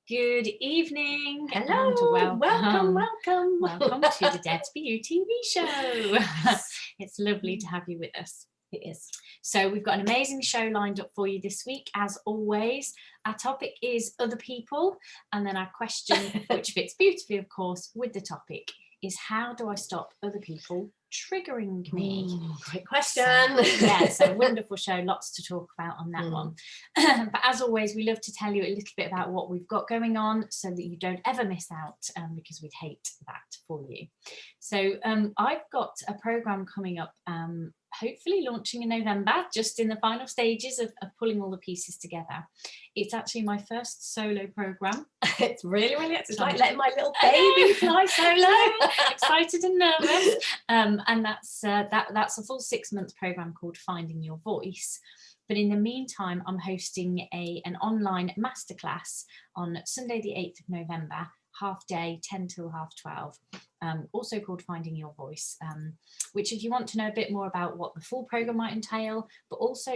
Good evening. Hello, and welcome. welcome to the Dead for You TV show. It's lovely to have you with us. It is. So we've got an amazing show lined up for you this week, as always. Our topic is other people, and then our question, which fits beautifully, of course, with the topic, is how do I stop other people triggering me? Great question. So wonderful show, lots to talk about on that one. But as always, we love to tell you a little bit about what we've got going on so that you don't ever miss out, because we'd hate that for you. So I've got a programme coming up, hopefully launching in November, just in the final stages of pulling all the pieces together. It's actually my first solo programme. It's really, it's like letting my little baby fly solo. Excited and nervous. And that's a full 6-month programme called Finding Your Voice. But in the meantime, I'm hosting an online masterclass on Sunday the 8th of November, half day, 10 till 12:30, also called Finding Your Voice, which if you want to know a bit more about what the full programme might entail, but also,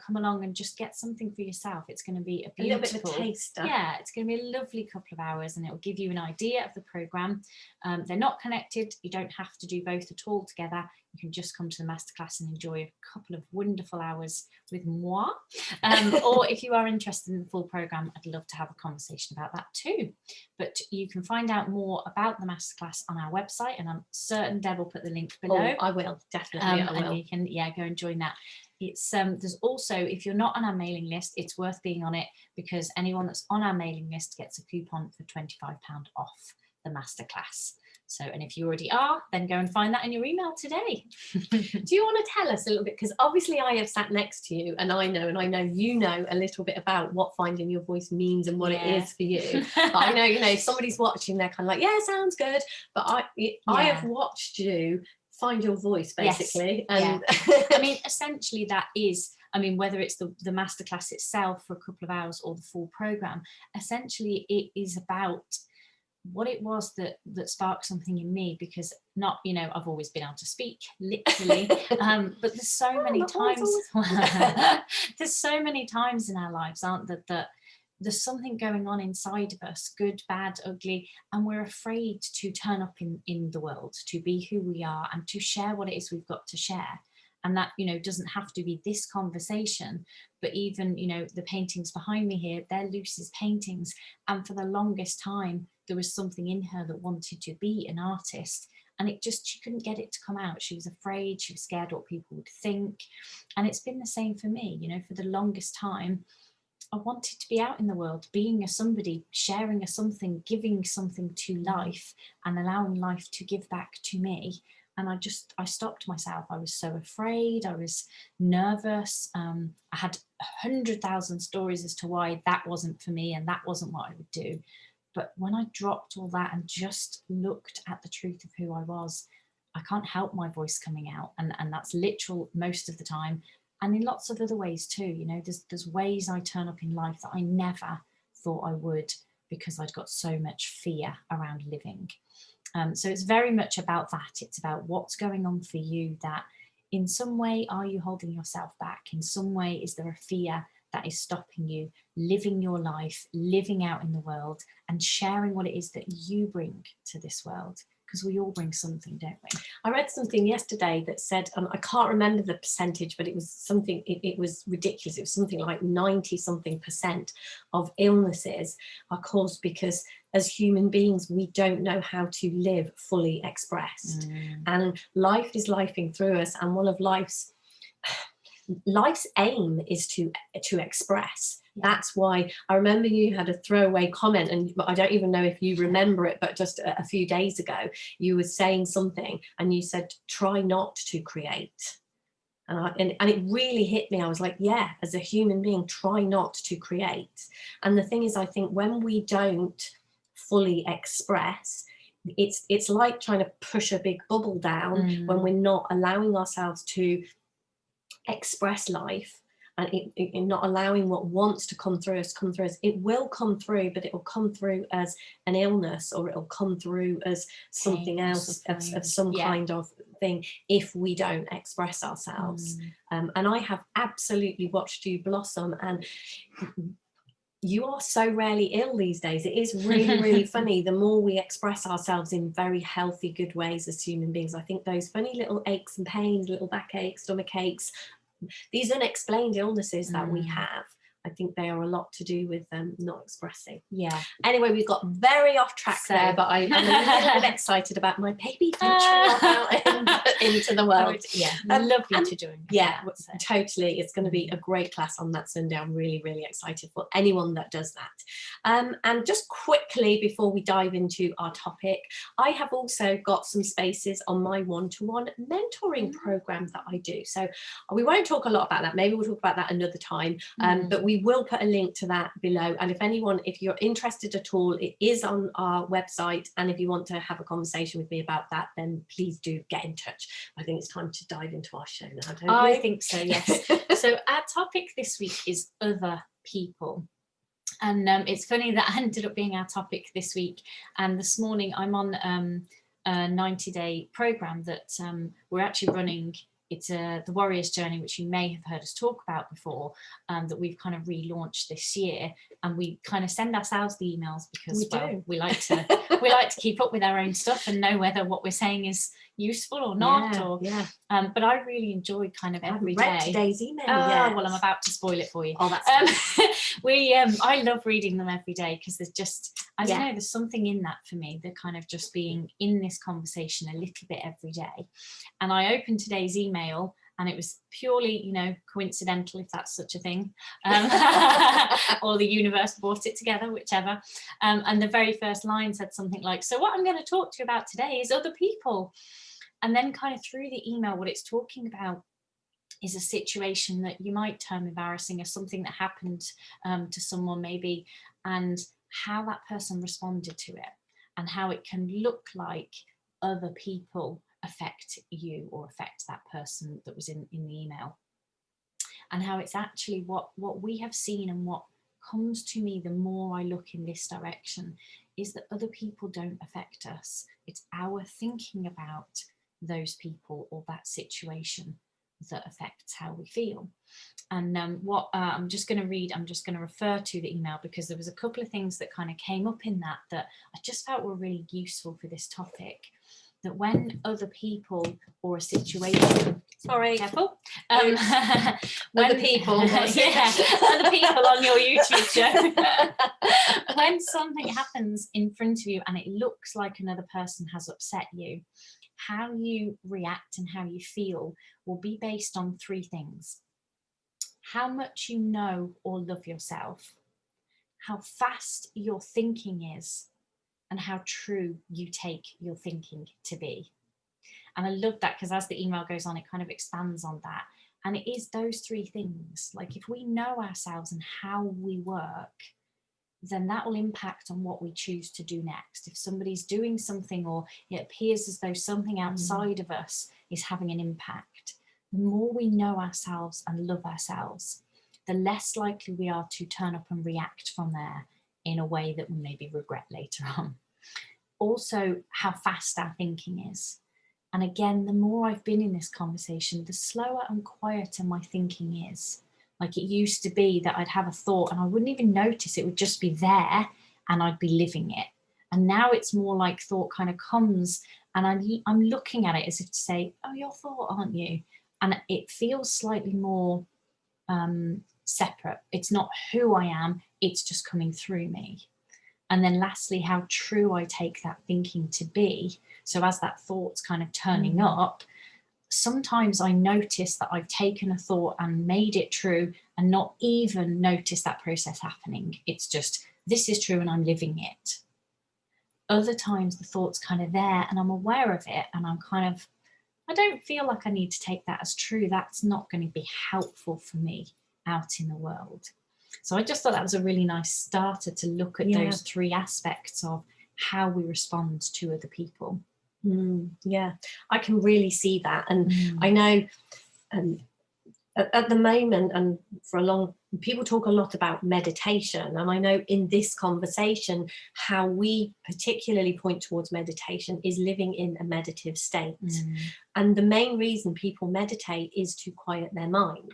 come along and just get something for yourself. It's going to be a little bit of a taster. Yeah, it's going to be a lovely couple of hours, and it will give you an idea of the programme. They're not connected. You don't have to do both at all together. You can just come to the masterclass and enjoy a couple of wonderful hours with moi. Or if you are interested in the full programme, I'd love to have a conversation about that too. But you can find out more about the masterclass on our website, and I'm certain Deb will put the link below. Oh, I will, definitely. I will. And you can, go and join that. It's there's also, if you're not on our mailing list, it's worth being on it, because anyone that's on our mailing list gets a coupon for £25 off the masterclass. So, and if you already are, then go and find that in your email today. Do you want to tell us a little bit? Because obviously I have sat next to you, and I know you know a little bit about what Finding Your Voice means and what it is for you. But I know, if somebody's watching, they're kind of like, yeah, sounds good. But I have watched you find your voice, basically. Yes. And I mean, essentially that is, whether it's the masterclass itself for a couple of hours or the full programme, essentially it is about what it was that sparked something in me, because not, I've always been able to speak, literally, but there's so many times, there's so many times in our lives, aren't there, that there's something going on inside of us, good, bad, ugly, and we're afraid to turn up in the world, to be who we are and to share what it is we've got to share. And that, doesn't have to be this conversation, but even, the paintings behind me here, they're Lucy's paintings. And for the longest time, there was something in her that wanted to be an artist. And she couldn't get it to come out. She was afraid, she was scared what people would think. And it's been the same for me, for the longest time. I wanted to be out in the world, being a somebody, sharing a something, giving something to life and allowing life to give back to me. And I stopped myself. I was so afraid. I was nervous. I had 100,000 stories as to why that wasn't for me and that wasn't what I would do. But when I dropped all that and just looked at the truth of who I was, I can't help my voice coming out. And that's literal most of the time. And in lots of other ways too. There's ways I turn up in life that I never thought I would, because I'd got so much fear around living. So it's very much about that. It's about what's going on for you, that in some way, are you holding yourself back? In some way, is there a fear that is stopping you living your life, living out in the world, and sharing what it is that you bring to this world? Because we all bring something, don't we? I read something yesterday that said, I can't remember the percentage, but it was something, it was ridiculous. It was something like 90-something% of illnesses are caused because as human beings, we don't know how to live fully expressed. And life is lifing through us. And one of life's aim is to express. That's why I remember you had a throwaway comment, and I don't even know if you remember it, but just a few days ago, you were saying something and you said, try not to create. And it really hit me. I was like, yeah, as a human being, try not to create. And the thing is, I think when we don't fully express, it's like trying to push a big bubble down when we're not allowing ourselves to express life, and in not allowing what wants to come through us. It will come through, but it will come through as an illness, or it'll come through as something else, of some kind of thing, if we don't express ourselves. And I have absolutely watched you blossom, and you are so rarely ill these days. It is really, really funny. The more we express ourselves in very healthy, good ways as human beings, I think those funny little aches and pains, little backaches, stomach aches, these unexplained illnesses that we have, I think they are a lot to do with not expressing. Yeah. Anyway, we've got very off track there, but I'm a little bit excited about my baby venturing out into the world. Lovely to join. Yeah, totally. It's going to be a great class on that Sunday. I'm really, really excited for anyone that does that. And just quickly before we dive into our topic, I have also got some spaces on my one-to-one mentoring program that I do. So we won't talk a lot about that. Maybe we'll talk about that another time. But we will put a link to that below. And if you're interested at all, it is on our website. And if you want to have a conversation with me about that, then please do get in touch. I think it's time to dive into our show now, don't you? I think so, yes. So our topic this week is other people. And it's funny that ended up being our topic this week. And this morning I'm on a 90-day program that we're actually running. It's the Warrior's Journey, which you may have heard us talk about before, that we've kind of relaunched this year, and we kind of send ourselves the emails because we like to keep up with our own stuff and know whether what we're saying is useful or not. But I really enjoy kind of every day. Today's email. Well, I'm about to spoil it for you. Oh, that's I love reading them every day because there's just, I don't know, there's something in that for me, the kind of just being in this conversation a little bit every day. And I opened today's email and it was purely, coincidental, if that's such a thing, or the universe brought it together, whichever. And the very first line said something like, so what I'm going to talk to you about today is other people. And then kind of through the email, what it's talking about is a situation that you might term embarrassing, or something that happened to someone maybe, and how that person responded to it, and how it can look like other people affect you or affect that person that was in the email, and how it's actually what we have seen, and what comes to me the more I look in this direction is that other people don't affect us. It's our thinking about those people or that situation that affects how we feel. And I'm just going to refer to the email because there was a couple of things that kind of came up in that I just felt were really useful for this topic. That when other people or a situation, careful, when other people, other people on your YouTube show, when something happens in front of you and it looks like another person has upset you, how you react and how you feel will be based on three things: how much you know or love yourself, how fast your thinking is, and how true you take your thinking to be. And I love that because as the email goes on, it kind of expands on that. And it is those three things. Like if we know ourselves and how we work, then that will impact on what we choose to do next. If somebody's doing something or it appears as though something outside of us is having an impact, the more we know ourselves and love ourselves, the less likely we are to turn up and react from there in a way that we maybe regret later on. Also, how fast our thinking is. And again, the more I've been in this conversation, the slower and quieter my thinking is. Like it used to be that I'd have a thought and I wouldn't even notice, it would just be there and I'd be living it. And now it's more like thought kind of comes and I'm looking at it as if to say, oh, your thought, aren't you? And it feels slightly more separate. It's not who I am, it's just coming through me. And then lastly, how true I take that thinking to be. So as that thought's kind of turning up, sometimes I notice that I've taken a thought and made it true and not even notice that process happening. It's just, this is true and I'm living it. Other times the thought's kind of there and I'm aware of it and I'm kind of, I don't feel like I need to take that as true. That's not going to be helpful for me out in the world. So I just thought that was a really nice starter to look at those three aspects of how we respond to other people. Yeah, I can really see that. And I know at the moment, and for a long, people talk a lot about meditation, and I know in this conversation how we particularly point towards meditation is living in a meditative state. And the main reason people meditate is to quiet their mind,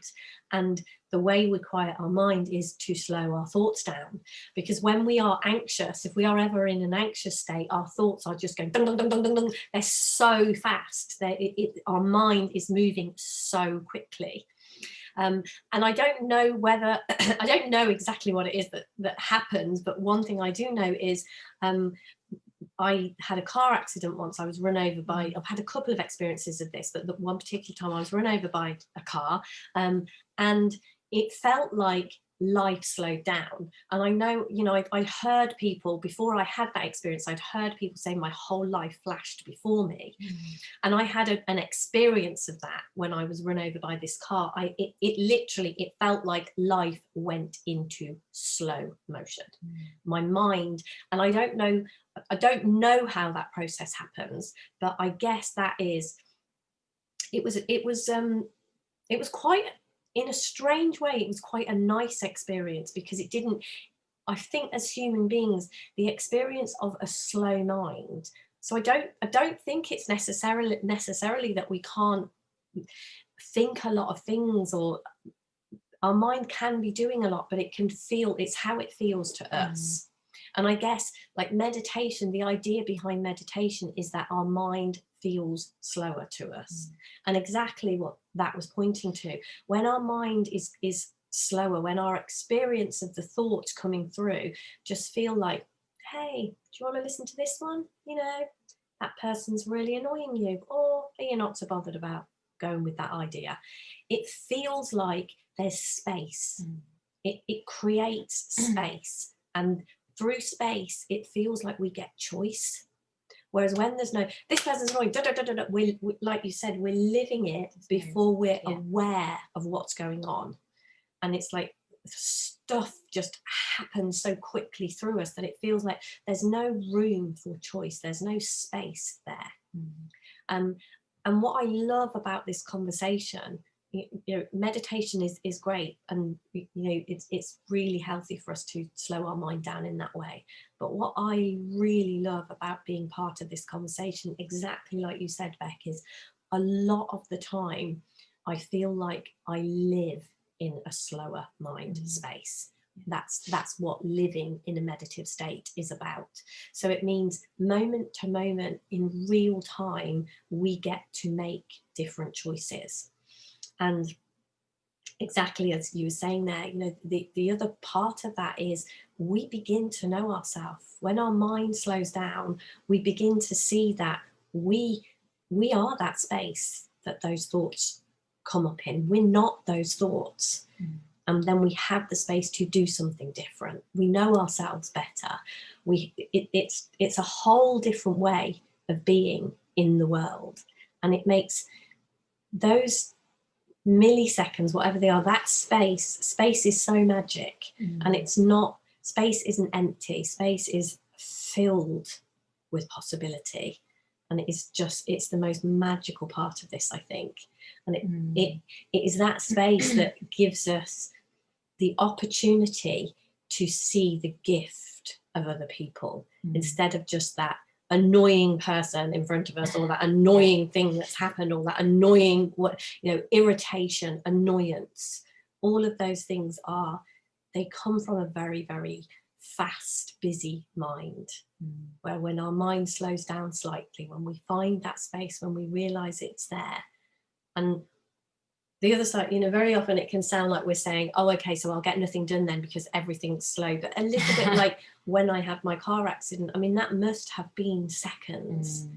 and the way we quiet our mind is to slow our thoughts down, because when we are anxious, if we are ever in an anxious state, our thoughts are just going dun, dun, dun, dun, dun, dun. They're so fast, our mind is moving so quickly. And I don't know whether, I don't know exactly what it is that happens, but one thing I do know is I had a car accident once. I was run over by, I've had a couple of experiences of this, but the one particular time I was run over by a car, and it felt like life slowed down. And I know, you know, I heard people, before I had that experience, I'd heard people say my whole life flashed before me. And I had an experience of that when I was run over by this car. It literally, it felt like life went into slow motion. My mind, and I don't know how that process happens, but I guess that is, it was quite, in a strange way, it was quite a nice experience, because it didn't, I think as human beings, the experience of a slow mind, so I don't think it's necessarily that we can't think a lot of things, or our mind can be doing a lot, but it can feel, it's how it feels to us. And I guess, like meditation, the idea behind meditation is that our mind feels slower to us. And exactly what that was pointing to, when our mind is slower, when our experience of the thoughts coming through just feel like, hey, do you want to listen to this one? You know, that person's really annoying you, or you're not so bothered about going with that idea. It feels like there's space. It creates space, and through space it feels like we get choice. Whereas when there's no, this person's annoying, we, like you said, we're living it before we're aware of what's going on. And it's like stuff just happens so quickly through us that it feels like there's no room for choice, there's no space there. And what I love about this conversation, you know, meditation is great, and you know, it's really healthy for us to slow our mind down in that way. But what I really love about being part of this conversation, exactly like you said, Bec, is a lot of the time I feel like I live in a slower mind space. That's what living in a meditative state is about. So it means moment to moment, in real time, we get to make different choices. And exactly as you were saying there, you know, the other part of that is we begin to know ourselves. When our mind slows down, we begin to see that we are that space that those thoughts come up in. We're not those thoughts. And then we have the space to do something different. We know ourselves better. It's a whole different way of being in the world. And it makes those milliseconds, whatever they are, that space is so magic. And it's not, space isn't empty, space is filled with possibility. And it is just, it's the most magical part of this, I think. And it is that space that gives us the opportunity to see the gift of other people, instead of just that annoying person in front of us, or that annoying thing that's happened, or that annoying, irritation, annoyance. All of those things they come from a very, very fast, busy mind, where when our mind slows down slightly, when we find that space, when we realize it's there. And the other side, very often it can sound like we're saying, oh, okay, so I'll get nothing done then because everything's slow. But a little bit like when I had my car accident, I mean, that must have been seconds.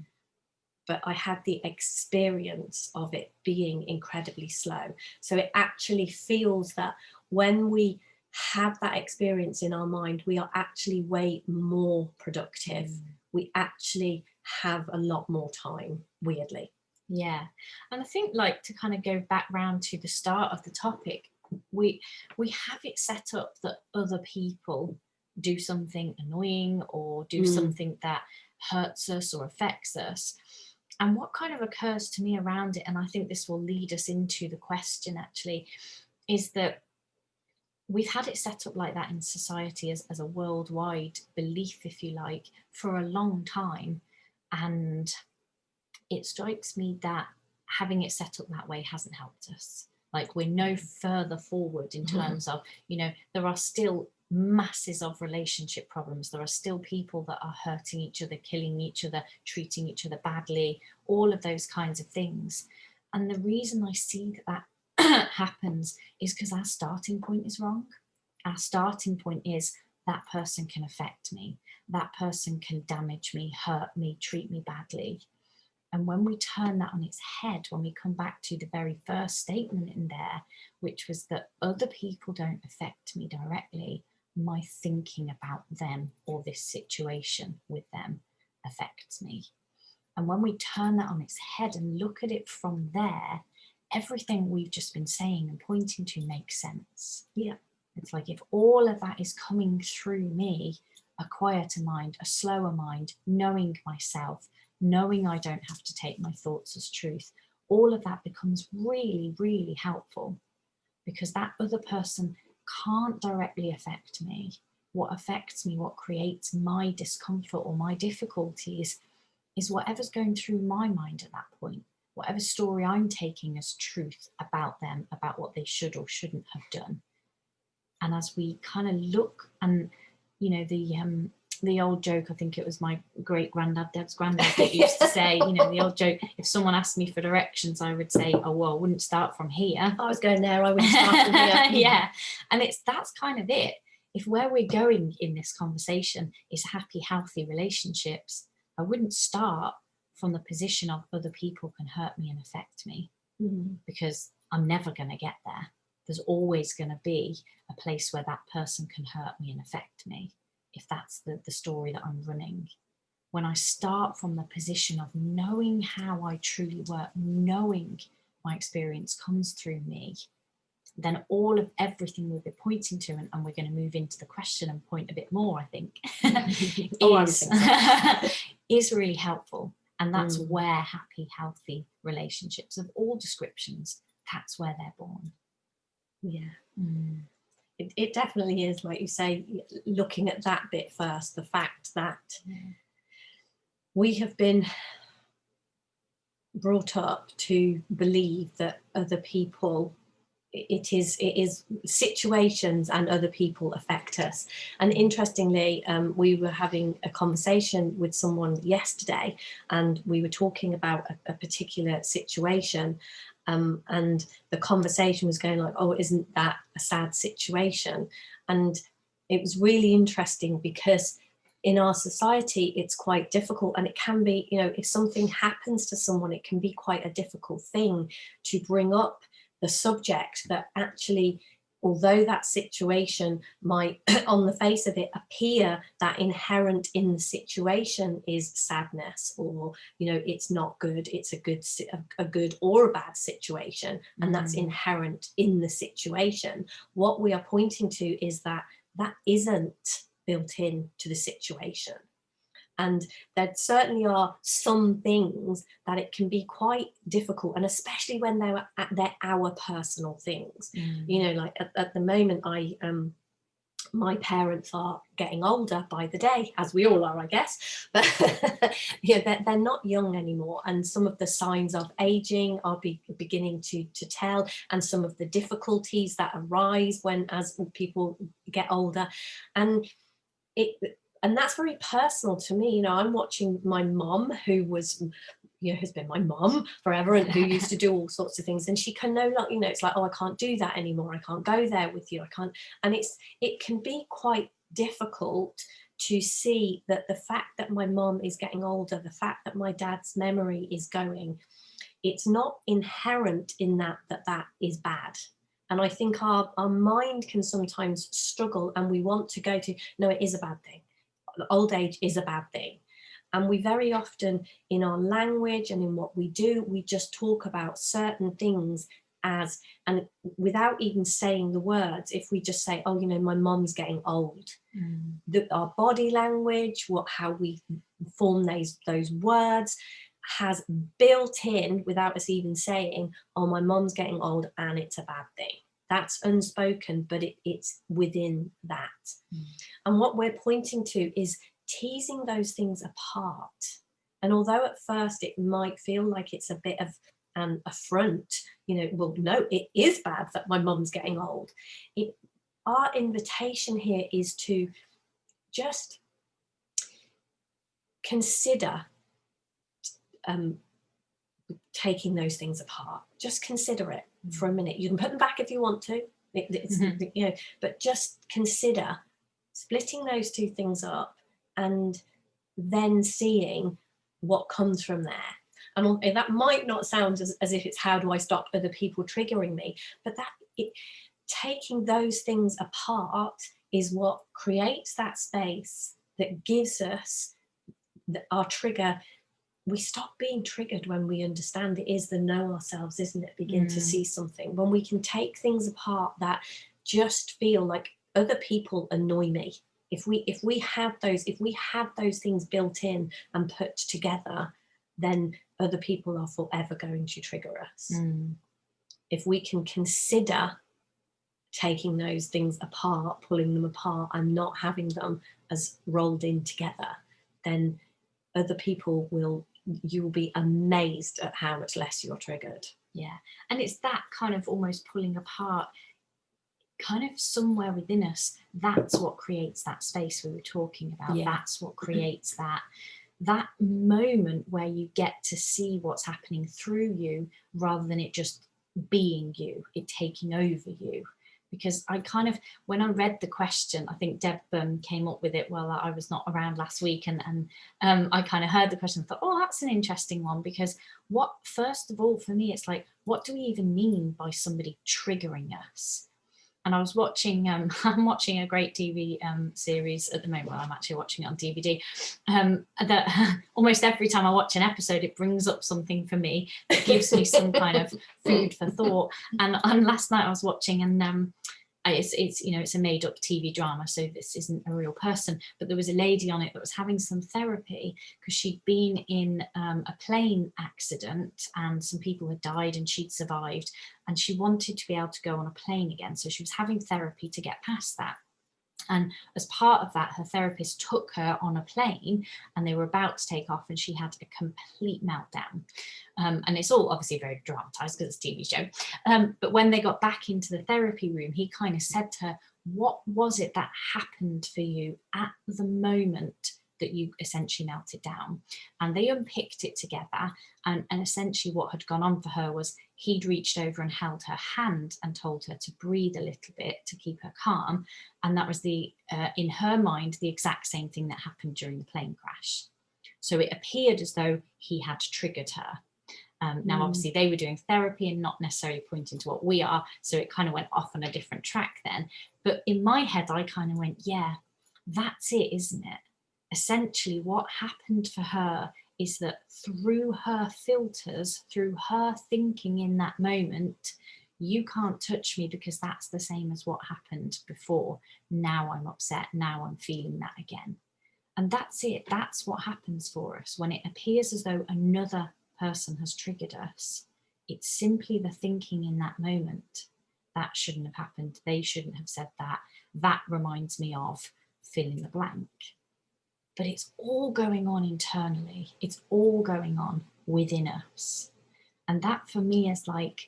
But I had the experience of it being incredibly slow. So it actually feels that when we have that experience in our mind, we are actually way more productive. We actually have a lot more time, weirdly. Yeah, and I think, like, to kind of go back round to the start of the topic, we have it set up that other people do something annoying or do something that hurts us or affects us, And what kind of occurs to me around it, and I think this will lead us into the question actually, is that we've had it set up like that in society as a worldwide belief, if you like, for a long time. And it strikes me that having it set up that way hasn't helped us. Like, we're no further forward in terms of, you know, there are still masses of relationship problems. There are still people that are hurting each other, killing each other, treating each other badly, all of those kinds of things. And the reason I see that happens is because our starting point is wrong. Our starting point is that person can affect me, that person can damage me, hurt me, treat me badly. And when we turn that on its head, when we come back to the very first statement in there, which was that other people don't affect me directly, my thinking about them or this situation with them affects me. And when we turn that on its head and look at it from there, everything we've just been saying and pointing to makes sense. Yeah. It's like, if all of that is coming through me, a quieter mind, a slower mind, knowing myself, knowing I don't have to take my thoughts as truth, all of that becomes really, really helpful, because that other person can't directly affect me. What affects me, what creates my discomfort or my difficulties, is whatever's going through my mind at that point, whatever story I'm taking as truth about them, about what they should or shouldn't have done. And as we kind of look, and you know, the old joke, I think it was my great granddad, Deb's granddad, that used to say, you know, the old joke, if someone asked me for directions, I would say, oh, well, I wouldn't start from here. I was going there, I wouldn't start from here. Yeah. And that's kind of it. If where we're going in this conversation is happy, healthy relationships, I wouldn't start from the position of other people can hurt me and affect me, because I'm never going to get there. There's always going to be a place where that person can hurt me and affect me, if that's the story that I'm running. When I start from the position of knowing how I truly work, knowing my experience comes through me, then all of everything we'll be pointing to, and we're going to move into the question and point a bit more, I think, is really helpful. And that's where happy, healthy relationships of all descriptions, that's where they're born. Yeah. It definitely is, like you say, looking at that bit first, the fact that we have been brought up to believe that other people, it is situations and other people affect us. And interestingly, we were having a conversation with someone yesterday, and we were talking about a particular situation, and the conversation was going like, oh, isn't that a sad situation? And it was really interesting, because in our society it's quite difficult, and it can be, you know, if something happens to someone, it can be quite a difficult thing to bring up the subject that actually, although that situation might on the face of it appear that inherent in the situation is sadness, or, you know, it's not good, it's a good or a bad situation, and that's inherent in the situation. What we are pointing to is that that isn't built in to the situation. And there certainly are some things that it can be quite difficult, and especially when they're our personal things. You know, like at the moment, my parents are getting older by the day, as we all are, I guess. But yeah, they're not young anymore, and some of the signs of aging are beginning to tell, and some of the difficulties that arise as people get older, and that's very personal to me. You know, I'm watching my mum, who was, you know, has been my mum forever, and who used to do all sorts of things, and she can no longer, you know, it's like, oh, I can't do that anymore, I can't go there with you, I can't. And it can be quite difficult to see that the fact that my mum is getting older, the fact that my dad's memory is going, it's not inherent in that is bad. And I think our mind can sometimes struggle, and we want to go to, no, it is a bad thing. Old age is a bad thing. And we very often, in our language and in what we do, we just talk about certain things as, and without even saying the words, if we just say, oh, you know, my mum's getting old, our body language, how we form those words, has built in, without us even saying, oh, my mom's getting old and it's a bad thing. That's unspoken, but it's within that. And what we're pointing to is teasing those things apart. And although at first it might feel like it's a bit of an affront, well, no, it is bad that my mom's getting old. Our invitation here is to just consider taking those things apart. Just consider it for a minute. You can put them back if you want to, but just consider splitting those two things up and then seeing what comes from there. And that might not sound as if it's how do I stop other people triggering me, but taking those things apart is what creates that space that gives us our trigger. We stop being triggered when we understand it is the know ourselves, isn't it? Begin to see something. When we can take things apart that just feel like other people annoy me. If we have those things built in and put together, then other people are forever going to trigger us. If we can consider taking those things apart, pulling them apart and not having them as rolled in together, then other people you'll be amazed at how much less you're triggered. Yeah. And it's that kind of almost pulling apart, kind of somewhere within us, that's what creates that space we were talking about. That's what creates that moment where you get to see what's happening through you rather than it just being you, it taking over you. Because I kind of, when I read the question, I think Deb came up with it while I was not around last week, and I kind of heard the question and thought, oh, that's an interesting one, because first of all, for me, it's like, what do we even mean by somebody triggering us? And I was watching, I'm watching a great TV series at the moment. Well, I'm actually watching it on DVD. That almost every time I watch an episode, it brings up something for me that gives me some kind of food for thought. And last night I was watching, and it's a made up TV drama, so this isn't a real person, but there was a lady on it that was having some therapy because she'd been in a plane accident and some people had died and she'd survived, and she wanted to be able to go on a plane again, so she was having therapy to get past that. And as part of that, her therapist took her on a plane and they were about to take off, and she had a complete meltdown. And it's all obviously very dramatized because it's a TV show. But when they got back into the therapy room, he kind of said to her, what was it that happened for you at the moment that you essentially melted down? And they unpicked it together, and essentially what had gone on for her was he'd reached over and held her hand and told her to breathe a little bit to keep her calm, and that was in her mind the exact same thing that happened during the plane crash. So it appeared as though he had triggered her. Now obviously they were doing therapy and not necessarily pointing to what we are, so it kind of went off on a different track then. But in my head I kind of went, yeah, that's it, isn't it? Essentially what happened for her is that through her filters, through her thinking in that moment, you can't touch me because that's the same as what happened before. Now I'm upset, now I'm feeling that again. And that's it, that's what happens for us. When it appears as though another person has triggered us, it's simply the thinking in that moment. That shouldn't have happened, they shouldn't have said that, that reminds me of fill in the blank. But it's all going on internally. It's all going on within us. And that for me is like,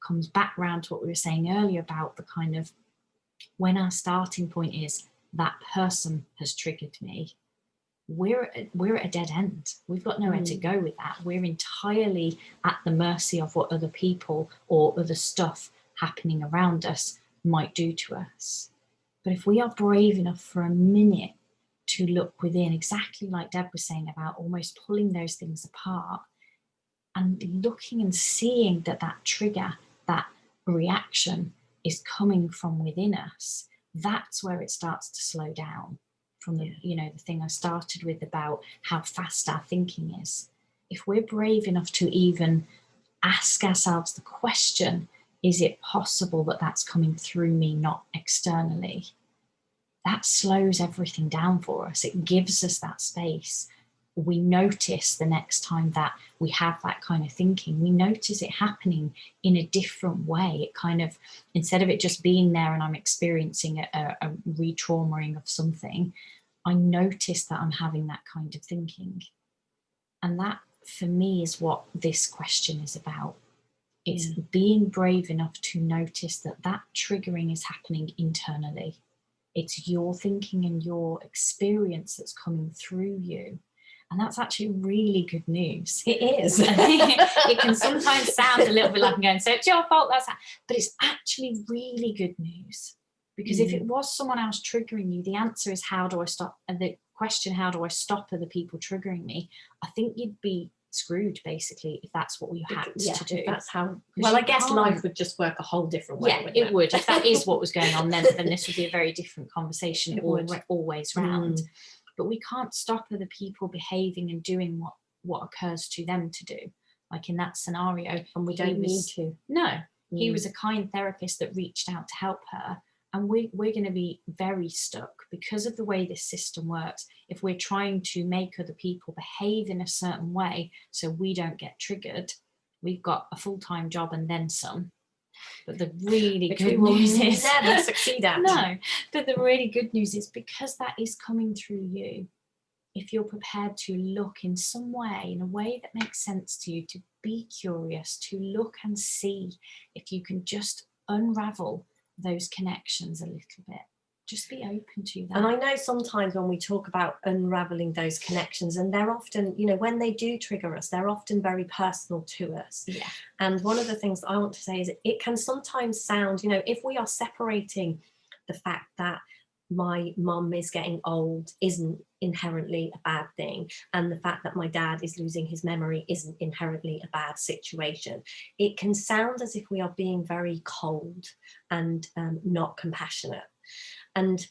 comes back round to what we were saying earlier about the kind of, when our starting point is that person has triggered me, we're at a dead end. We've got nowhere to go with that. We're entirely at the mercy of what other people or other stuff happening around us might do to us. But if we are brave enough for a minute to look within, exactly like Deb was saying about almost pulling those things apart and looking and seeing that trigger, that reaction is coming from within us, that's where it starts to slow down from the thing I started with about how fast our thinking is. If we're brave enough to even ask ourselves the question, is it possible that that's coming through me, not externally? That slows everything down for us. It gives us that space. we notice the next time that we have that kind of thinking, we notice it happening in a different way. It kind of, instead of it just being there and I'm experiencing a re-traumaing of something, I notice that I'm having that kind of thinking. And that, for me, is what this question is about. It's being brave enough to notice that that triggering is happening internally. It's your thinking and your experience that's coming through you. And that's actually really good news. It is. It can sometimes sound a little bit like I'm going, so it's your fault, but it's actually really good news. Because if it was someone else triggering you, the answer is, how do I stop? And the question, how do I stop other people triggering me? I think you'd be screwed, basically, if that's what you had to do. That's how, well, I guess life would just work a whole different way. Yeah, it would. If that is what was going on, then this would be a very different conversation always round. But we can't stop other people behaving and doing what occurs to them to do. Like in that scenario. And we don't need to. No. He was a kind therapist that reached out to help her. And we're going to be very stuck because of the way this system works. If we're trying to make other people behave in a certain way so we don't get triggered, we've got a full-time job and then some. But the really good news is never succeed at. No, but the really good news is, because that is coming through you, if you're prepared to look in some way, in a way that makes sense to you, to be curious, to look and see if you can just unravel those connections a little bit. Just be open to that. And I know sometimes when we talk about unraveling those connections, and they're often, you know, when they do trigger us, they're often very personal to us. Yeah. And one of the things that I want to say is, it can sometimes sound, you know, if we are separating the fact that my mum is getting old isn't inherently a bad thing, and the fact that my dad is losing his memory isn't inherently a bad situation, it can sound as if we are being very cold and not compassionate. And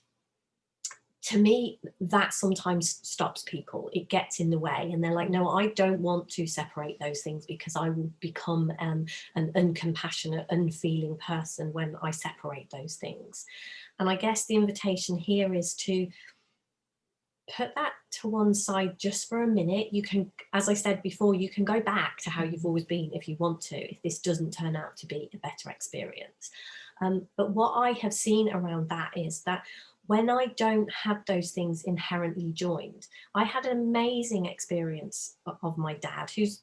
to me, that sometimes stops people. It gets in the way, and they're like, no, I don't want to separate those things, because I will become an uncompassionate, unfeeling person when I separate those things. And I guess the invitation here is to put that to one side just for a minute. You can, as I said before, you can go back to how you've always been if you want to, if this doesn't turn out to be a better experience. But what I have seen around that is that when I don't have those things inherently joined, I had an amazing experience of my dad, he's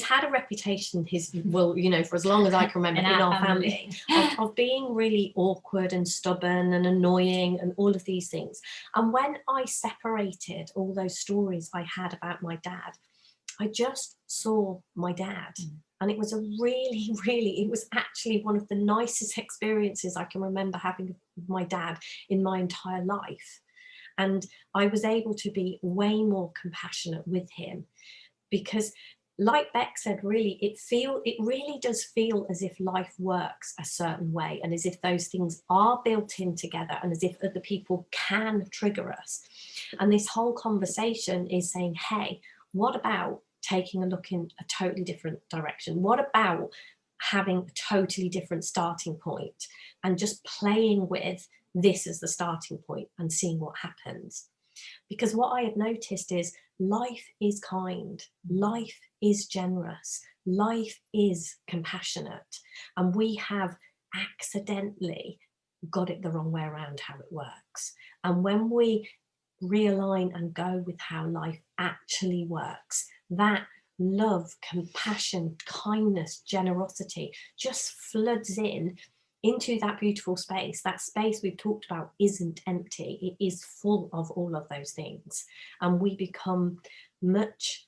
had a reputation, well, you know, for as long as I can remember in our family of being really awkward and stubborn and annoying and all of these things. And when I separated all those stories I had about my dad, I just saw my dad. And it was it was actually one of the nicest experiences I can remember having with my dad in my entire life. And I was able to be way more compassionate with him, because, like Bec said, really, it really does feel as if life works a certain way, and as if those things are built in together, and as if other people can trigger us. And this whole conversation is saying, hey, what about taking a look in a totally different direction? What about having a totally different starting point and just playing with this as the starting point and seeing what happens? Because what I have noticed is life is kind, life is generous, life is compassionate, and we have accidentally got it the wrong way around how it works. And when we realign and go with how life actually works, that love, compassion, kindness, generosity just floods into that beautiful space. That space we've talked about isn't empty. It is full of all of those things. And we become much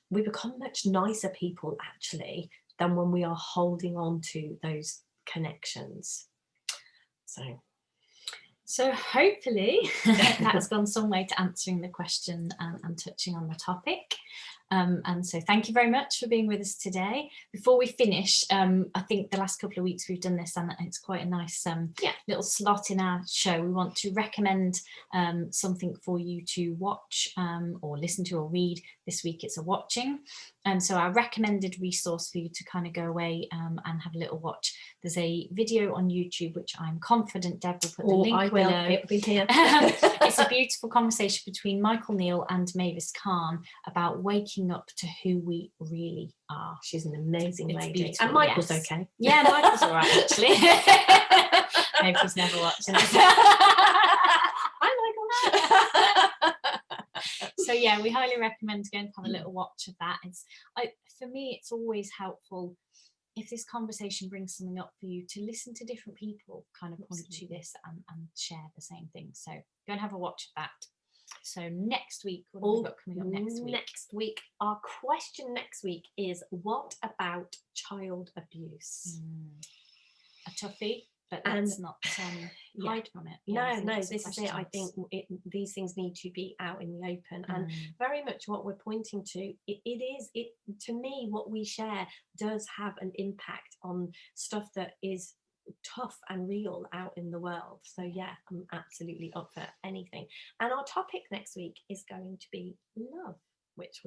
nicer people, actually, than when we are holding on to those connections. So hopefully that has gone some way to answering the question and touching on the topic. And so thank you very much for being with us today. Before we finish, I think the last couple of weeks we've done this, and it's quite a nice little slot in our show. We want to recommend something for you to watch or listen to or read. This week it's a watching. And so our recommended resource for you to kind of go away and have a little watch. There's a video on YouTube, which I'm confident Deb will put the link below. It'll be here. It's a beautiful conversation between Michael Neal and Mavis Khan about waking up to who we really are. She's an amazing lady. Beautiful, and Michael's okay. Yeah, Michael's all right, actually. Maybe he's never watched it. Hi, Michael. So yeah, we highly recommend going to have a little watch of that. For me, it's always helpful if this conversation brings something up for you to listen to different people kind of point to this and share the same thing. So go and have a watch of that. So next week, what have we got coming up next week? Next week, our question next week is, what about child abuse? A toughie, but let's not hide from it. No, this is it. I think these things need to be out in the open, and very much what we're pointing to, it to me, what we share does have an impact on stuff that is tough and real out in the world. So yeah, I'm absolutely up for anything. And our topic next week is going to be love, which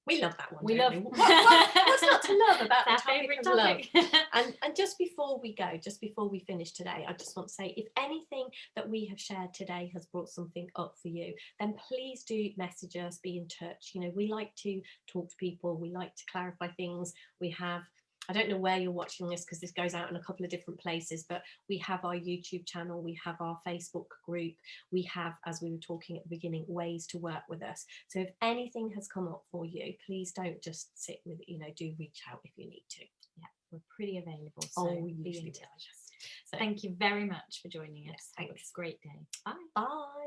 we love that one. We love. What's not to love about our the topic of topic. love? And just before we finish today, I just want to say, if anything that we have shared today has brought something up for you, then please do message us, be in touch. You know, we like to talk to people, we like to clarify things. We have, I don't know where you're watching this because this goes out in a couple of different places, but we have our YouTube channel, we have our Facebook group, we have, as we were talking at the beginning, ways to work with us. So if anything has come up for you, please don't just sit with it, do reach out if you need to. Yeah, we're pretty available. So be in touch. So thank you very much for joining us. Thanks. Have a great day. Bye. Bye.